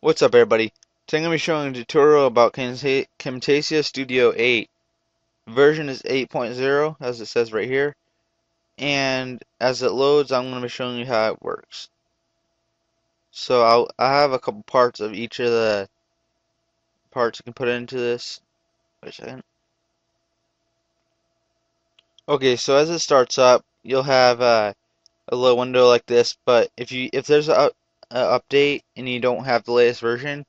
What's up, everybody? Today I'm going to be showing a tutorial about Camtasia Studio 8. Version is 8.0, as it says right here. And as it loads, I'm going to be showing you how it works. So I have a couple parts of each of the parts you can put into this. Wait a second. Okay, so as it starts up, you'll have a little window like this. But if there's a update and you don't have the latest version,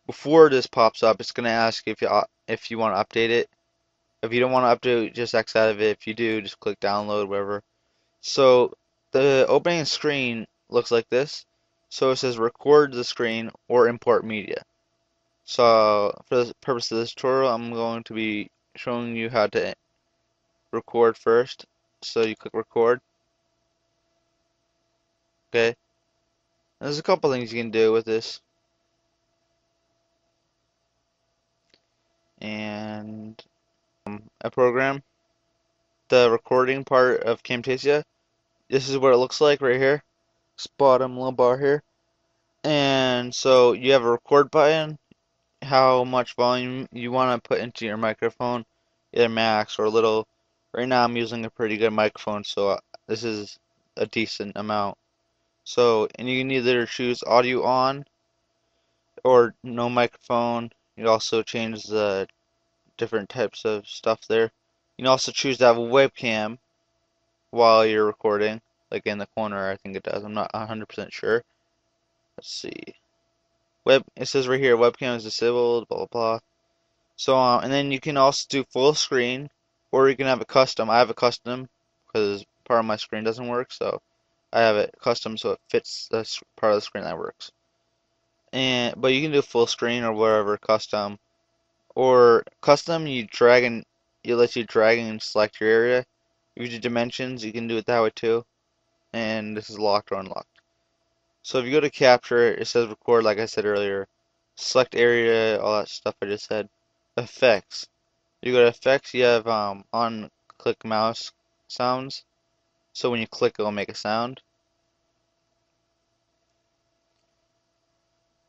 before this pops up, it's going to ask if you want to update it. If you don't want to update, just X out of it. If you do, just click download, whatever. So the opening screen looks like this. So it says record the screen or import media. So for the purpose of this tutorial, I'm going to be showing you how to record first. So you click record. Okay. There's a couple things you can do with this. And a program. The recording part of Camtasia. This is what it looks like right here. This bottom little bar here. And so you have a record button, how much volume you want to put into your microphone, either max or little. Right now I'm using a pretty good microphone, so this is a decent amount. So, and you can either choose audio on or no microphone. You also change the different types of stuff there. You can also choose to have a webcam while you're recording, like in the corner, I think it does. I'm not 100% sure. Let's see. It says right here, webcam is disabled, blah blah blah. So and then you can also do full screen, or you can have a custom. I have a custom because part of my screen doesn't work, so I have it custom so it fits the part of the screen that works. And but you can do full screen or whatever custom, or custom you let you drag and select your area. If you do dimensions, you can do it that way too. And this is locked or unlocked. So if you go to capture, it says record like I said earlier. Select area, all that stuff I just said. Effects. You go to effects, you have on click mouse sounds. So when you click, it will make a sound.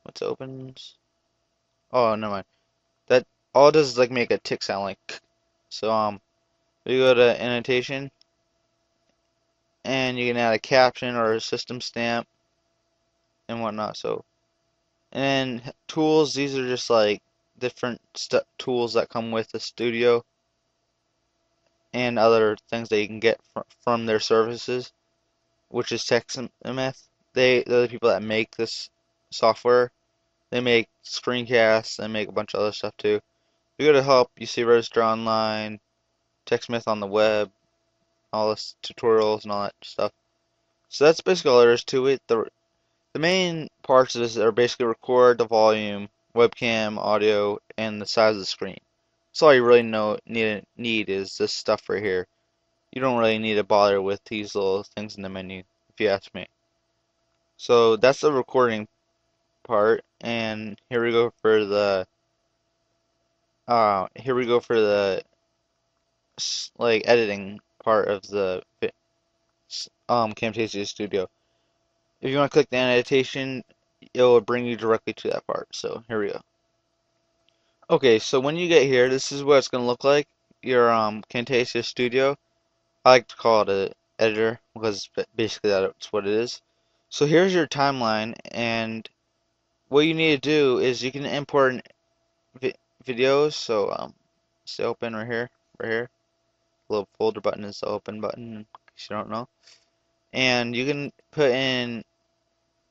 What's opens? Oh, never mind. That all it does is like make a tick sound like k. So you go to annotation and you can add a caption or a system stamp and whatnot. So and then tools, these are just like different tools that come with the studio and other things that you can get from their services, which is TechSmith. They're the people that make this software. They make screencasts and make a bunch of other stuff too. If you go to help, you see Register Online, TechSmith on the web, all this tutorials and all that stuff. So that's basically all there is to it. The main parts of this are basically record the volume, webcam, audio, and the size of the screen. That's all you really need is this stuff right here. You don't really need to bother with these little things in the menu, if you ask me. So that's the recording part, and here we go for the like editing part of the Camtasia Studio. If you want to click the annotation, it will bring you directly to that part. So here we go. Okay, so when you get here, this is what it's going to look like. Your Camtasia Studio. I like to call it an editor because basically that's what it is. So here's your timeline, and what you need to do is you can import vi videos. So stay open right here. The little folder button is the open button, in case you don't know. And you can put in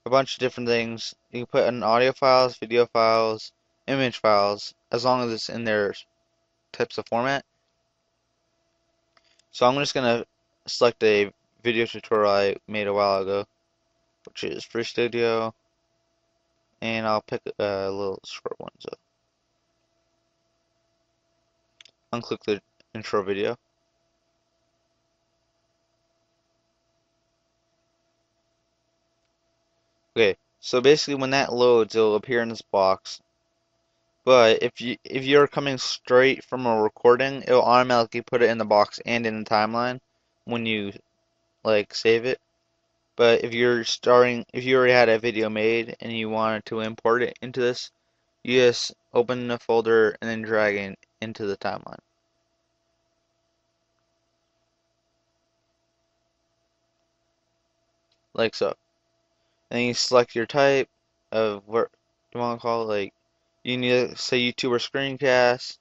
a bunch of different things. You can put in audio files, video files, image files, as long as it's in their types of format. So I'm just gonna select a video tutorial I made a while ago, which is Free Studio, and I'll pick a little short one. So unclick the intro video. Okay, so basically when that loads, it'll appear in this box. But if you're coming straight from a recording, it'll automatically put it in the box and in the timeline when you like save it. But if you already had a video made and you wanted to import it into this, you just open the folder and then drag it into the timeline, like so. And you select your type of what you want to call it. Like you need to say YouTuber screencast,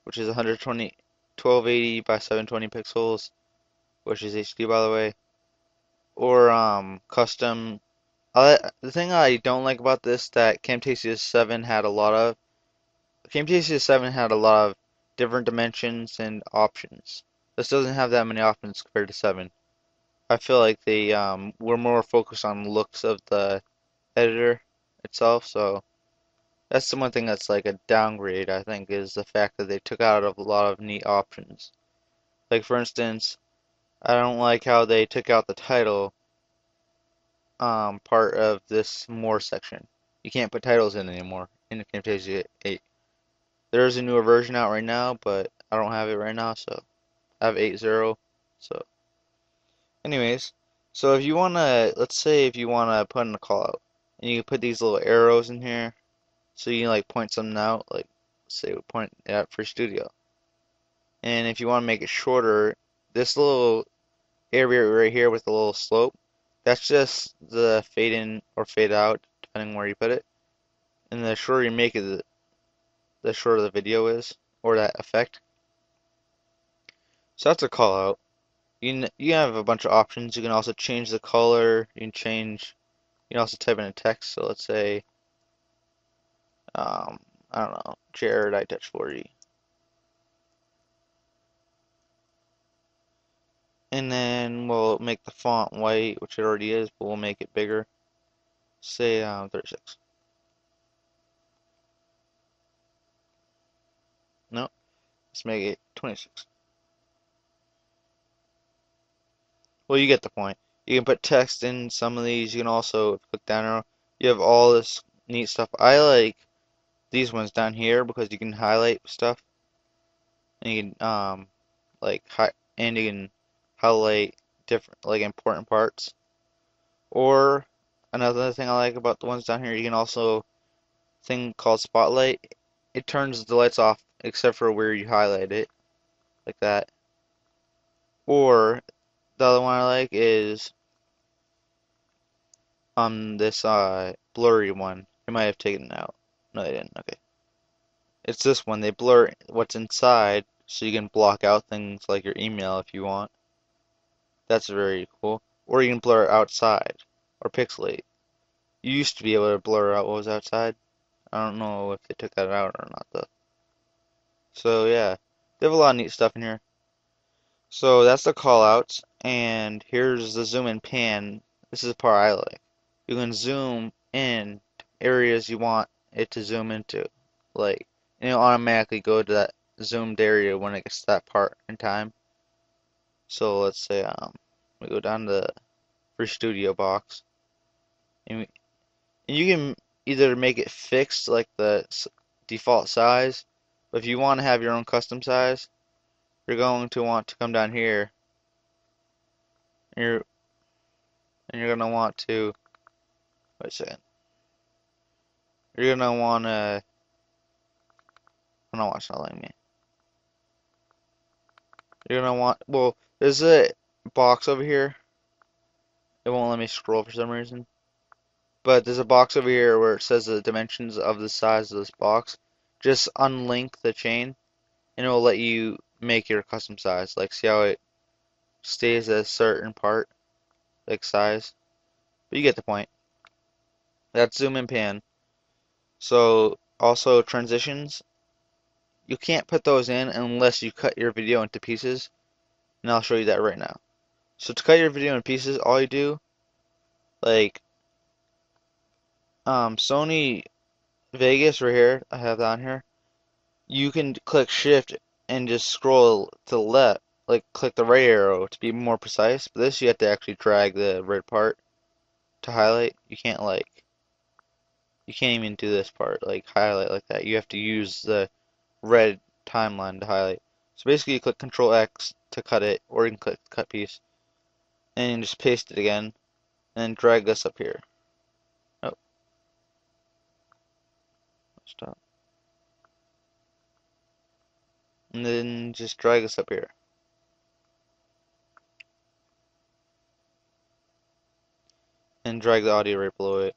which is 120, 1280 by 720 pixels, which is HD by the way, or custom. The thing I don't like about this that Camtasia 7 had a lot of. Camtasia 7 had a lot of different dimensions and options. This doesn't have that many options compared to 7. I feel like they were more focused on the looks of the editor itself, so that's the one thing that's like a downgrade, I think, is the fact that they took out a lot of neat options. Like for instance, I don't like how they took out the title part of this more section. You can't put titles in anymore in Camtasia 8. There is a newer version out right now, but I don't have it right now, so I have 8.0. So, anyways, so if you wanna, let's say if you wanna put in a call out, and you can put these little arrows in here, so you can like point something out, like say we point it out for studio. And if you want to make it shorter, this little area right here with the little slope, that's just the fade in or fade out, depending where you put it. And the shorter you make it, the shorter the video is, or that effect. So that's a call out. You have a bunch of options. You can also change the color. You can also type in a text. So let's say, um, I don't know, Jared I touch 40. And then we'll make the font white, which it already is, but we'll make it bigger. Say 36. No, let's make it 26. Well, you get the point. You can put text in some of these. You can also, if you click down arrow, you have all this neat stuff. I like these ones down here because you can highlight stuff. And you can, and you can highlight different, like important parts. Or, another thing I like about the ones down here, you can also, thing called spotlight. It turns the lights off except for where you highlight it, like that. Or the other one I like is this blurry one. They might have taken it out. No, they didn't. Okay. It's this one. They blur what's inside so you can block out things like your email if you want. That's very cool. Or you can blur outside or pixelate. You used to be able to blur out what was outside. I don't know if they took that out or not though. So yeah, they have a lot of neat stuff in here. So that's the callouts, and here's the zoom and pan. This is the part I like. You can zoom in to areas you want it to zoom into. Like, and it'll automatically go to that zoomed area when it gets to that part in time. So let's say we go down to the Free Studio box, and, and you can either make it fixed like the default size, but if you want to have your own custom size, you're going to want to come down here, and you're gonna want to wait a second. You're gonna wanna. I don't know why it's not letting me. You're gonna want. Well, there's a box over here. It won't let me scroll for some reason. But there's a box over here where it says the dimensions of the size of this box. Just unlink the chain, and it will let you make your custom size. Like, see how it stays at a certain part, like size. But you get the point. That's zoom and pan. So also transitions. You can't put those in unless you cut your video into pieces, and I'll show you that right now. So to cut your video into pieces, all you do, like Sony Vegas right here, I have that on here. You can click Shift and just scroll to the left, like click the right arrow to be more precise. But this you have to actually drag the red part to highlight. You can't even do this part like highlight like that. You have to use the red timeline to highlight. So basically, you click Control X to cut it, or you can click Cut Piece, and just paste it again. and drag this up here. Oh, stop. And then just drag this up here. And drag the audio right below it.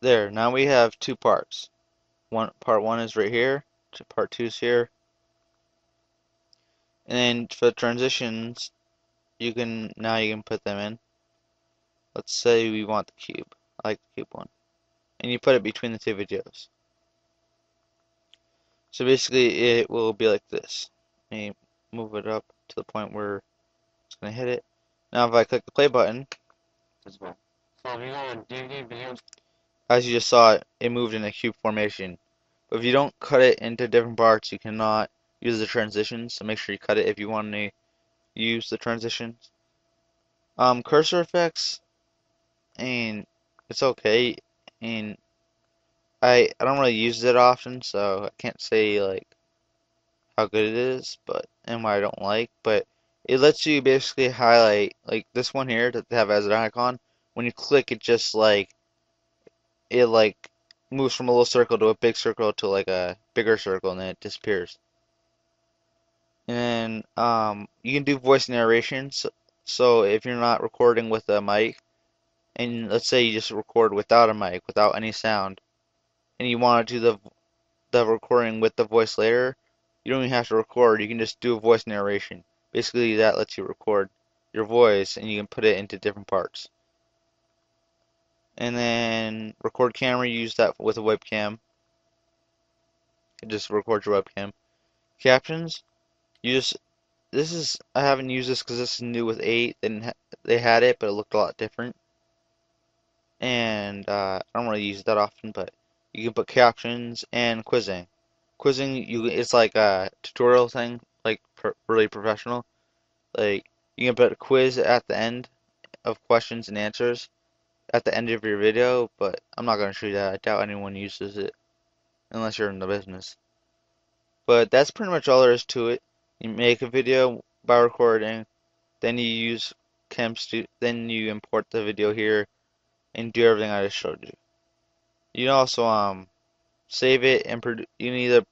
There, now we have two parts. Part one is right here, part two is here. And then for the transitions, now you can put them in. Let's say we want the cube. I like the cube one. And you put it between the two videos. So basically it will be like this. Let me move it up to the point where it's going to hit it. Now if I click the play button, as you just saw, it moved in a cube formation. But if you don't cut it into different parts, you cannot use the transitions. So make sure you cut it if you want to use the transitions. Cursor effects, and it's okay. And I don't really use it often, so I can't say like how good it is, but and what I don't like. But it lets you basically highlight like this one here that they have as an icon. When you click, it like moves from a little circle to a big circle to like a bigger circle, and then it disappears. And you can do voice narration. So if you're not recording with a mic, and let's say you just record without a mic, without any sound, and you want to do the recording with the voice later, you don't even have to record. You can just do a voice narration. Basically, that lets you record your voice, and you can put it into different parts. And then record camera, you use that with a webcam. You just record your webcam. Captions, you just I haven't used this because this is new with 8. They had it, but it looked a lot different. And I don't really use it that often, but you can put captions and quizzing. Quizzing, it's like a tutorial thing, like really professional. Like you can put a quiz at the end of questions and answers at the end of your video, but I'm not gonna show you that. I doubt anyone uses it unless you're in the business. But that's pretty much all there is to it. You make a video by recording, then you use then you import the video here and do everything I just showed you. You can also save it and you can either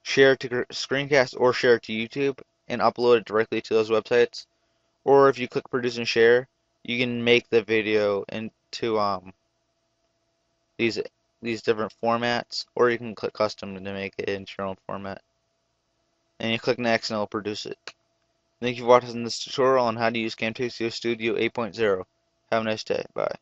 share it to screencast or share it to YouTube and upload it directly to those websites. Or if you click produce and share, you can make the video into these these different formats, or you can click custom to make it into your own format. And you click next and it'll produce it. Thank you for watching this tutorial on how to use Camtasia Studio 8.0. Have a nice day. Bye.